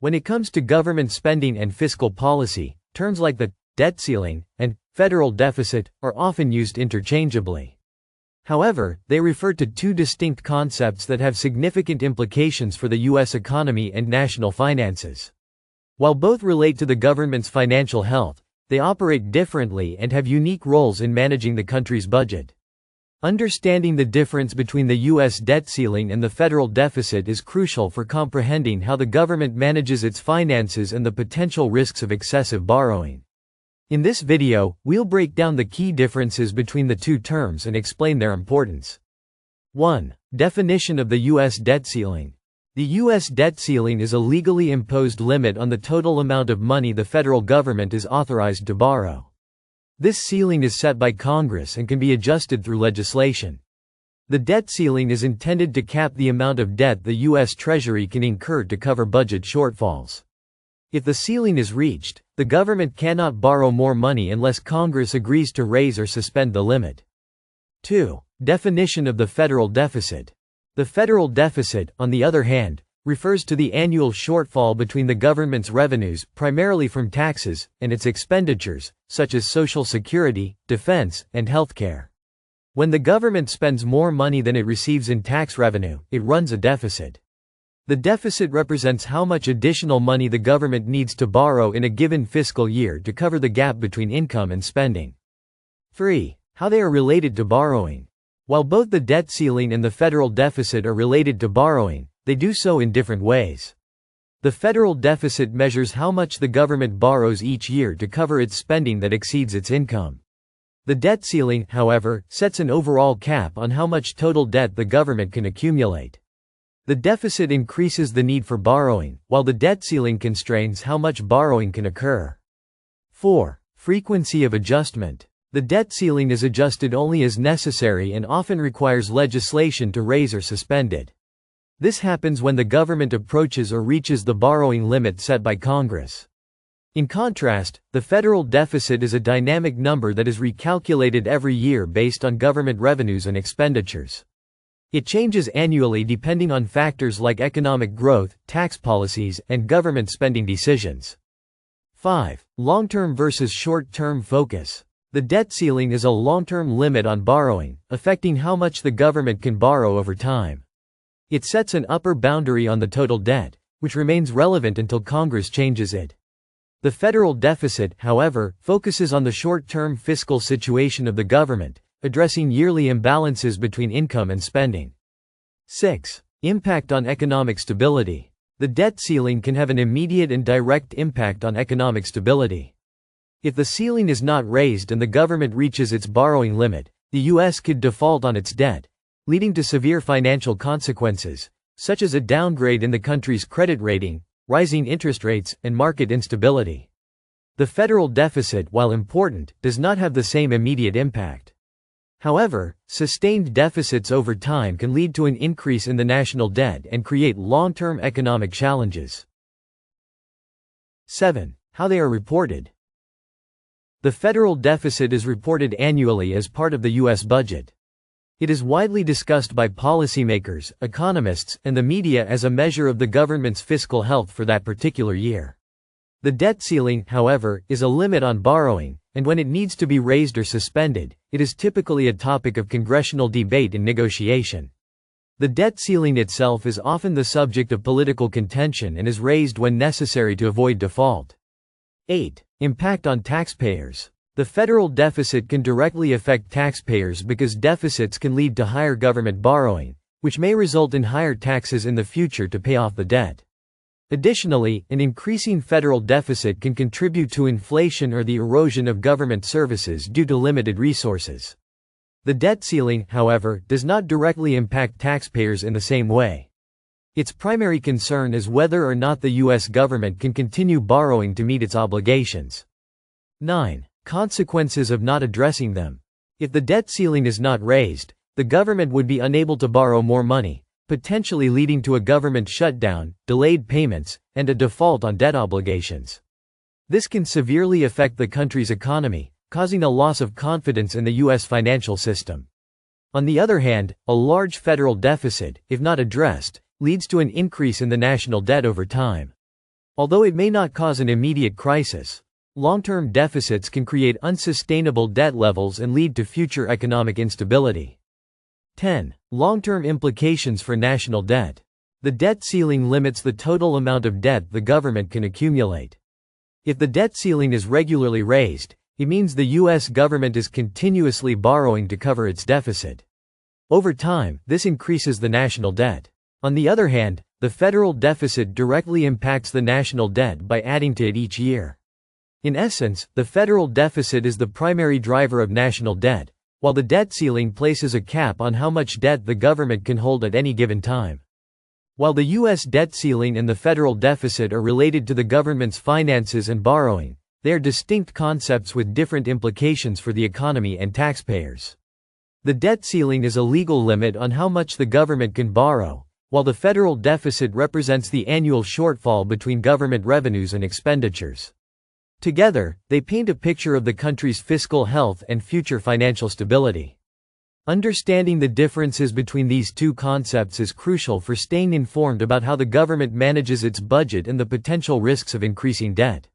When it comes to government spending and fiscal policy, terms like the debt ceiling and federal deficit are often used interchangeably. However, they refer to two distinct concepts that have significant implications for the U.S. economy and national finances. While both relate to the government's financial health, they operate differently and have unique roles in managing the country's budget. Understanding the difference between the U.S. debt ceiling and the federal deficit is crucial for comprehending how the government manages its finances and the potential risks of excessive borrowing. In this video, we'll break down the key differences between the two terms and explain their importance. 1. Definition of the U.S. debt ceiling. The U.S. debt ceiling is a legally imposed limit on the total amount of money the federal government is authorized to borrow. This ceiling is set by Congress and can be adjusted through legislation. The debt ceiling is intended to cap the amount of debt the U.S. Treasury can incur to cover budget shortfalls. If the ceiling is reached, the government cannot borrow more money unless Congress agrees to raise or suspend the limit. 2. Definition of the federal deficit. The federal deficit, on the other hand, refers to the annual shortfall between the government's revenues, primarily from taxes, and its expenditures, such as Social Security, defense, and healthcare. When the government spends more money than it receives in tax revenue, it runs a deficit. The deficit represents how much additional money the government needs to borrow in a given fiscal year to cover the gap between income and spending. 3. How they are related to borrowing. While both the debt ceiling and the federal deficit are related to borrowing, they do so in different ways. The federal deficit measures how much the government borrows each year to cover its spending that exceeds its income. The debt ceiling, however, sets an overall cap on how much total debt the government can accumulate. The deficit increases the need for borrowing, while the debt ceiling constrains how much borrowing can occur. 4. Frequency of adjustment. The debt ceiling is adjusted only as necessary and often requires legislation to raise or suspend it. This happens when the government approaches or reaches the borrowing limit set by Congress. In contrast, the federal deficit is a dynamic number that is recalculated every year based on government revenues and expenditures. It changes annually depending on factors like economic growth, tax policies, and government spending decisions. 5. Long-term versus short-term focus. The debt ceiling is a long-term limit on borrowing, affecting how much the government can borrow over time. It sets an upper boundary on the total debt, which remains relevant until Congress changes it. The federal deficit, however, focuses on the short-term fiscal situation of the government, addressing yearly imbalances between income and spending. 6. Impact on economic stability. The debt ceiling can have an immediate and direct impact on economic stability. If the ceiling is not raised and the government reaches its borrowing limit, the U.S. could default on its debt, leading to severe financial consequences, such as a downgrade in the country's credit rating, rising interest rates, and market instability. The federal deficit, while important, does not have the same immediate impact. However, sustained deficits over time can lead to an increase in the national debt and create long-term economic challenges. 7. How they are reported. The federal deficit is reported annually as part of the U.S. budget. It is widely discussed by policymakers, economists, and the media as a measure of the government's fiscal health for that particular year. The debt ceiling, however, is a limit on borrowing, and when it needs to be raised or suspended, it is typically a topic of congressional debate and negotiation. The debt ceiling itself is often the subject of political contention and is raised when necessary to avoid default. 8. Impact on taxpayers. The federal deficit can directly affect taxpayers because deficits can lead to higher government borrowing, which may result in higher taxes in the future to pay off the debt. Additionally, an increasing federal deficit can contribute to inflation or the erosion of government services due to limited resources. The debt ceiling, however, does not directly impact taxpayers in the same way. Its primary concern is whether or not the U.S. government can continue borrowing to meet its obligations. 9. Consequences of not addressing them. If the debt ceiling is not raised, the government would be unable to borrow more money, potentially leading to a government shutdown, delayed payments, and a default on debt obligations. This can severely affect the country's economy, causing a loss of confidence in the U.S. financial system. On the other hand, a large federal deficit, if not addressed, leads to an increase in the national debt over time. Although it may not cause an immediate crisis, long-term deficits can create unsustainable debt levels and lead to future economic instability. 10. Long-term implications for national debt. The debt ceiling limits the total amount of debt the government can accumulate. If the debt ceiling is regularly raised, it means the U.S. government is continuously borrowing to cover its deficit. Over time, this increases the national debt. On the other hand, the federal deficit directly impacts the national debt by adding to it each year. In essence, the federal deficit is the primary driver of national debt, while the debt ceiling places a cap on how much debt the government can hold at any given time. While the U.S. debt ceiling and the federal deficit are related to the government's finances and borrowing, they are distinct concepts with different implications for the economy and taxpayers. The debt ceiling is a legal limit on how much the government can borrow, while the federal deficit represents the annual shortfall between government revenues and expenditures. Together, they paint a picture of the country's fiscal health and future financial stability. Understanding the differences between these two concepts is crucial for staying informed about how the government manages its budget and the potential risks of increasing debt.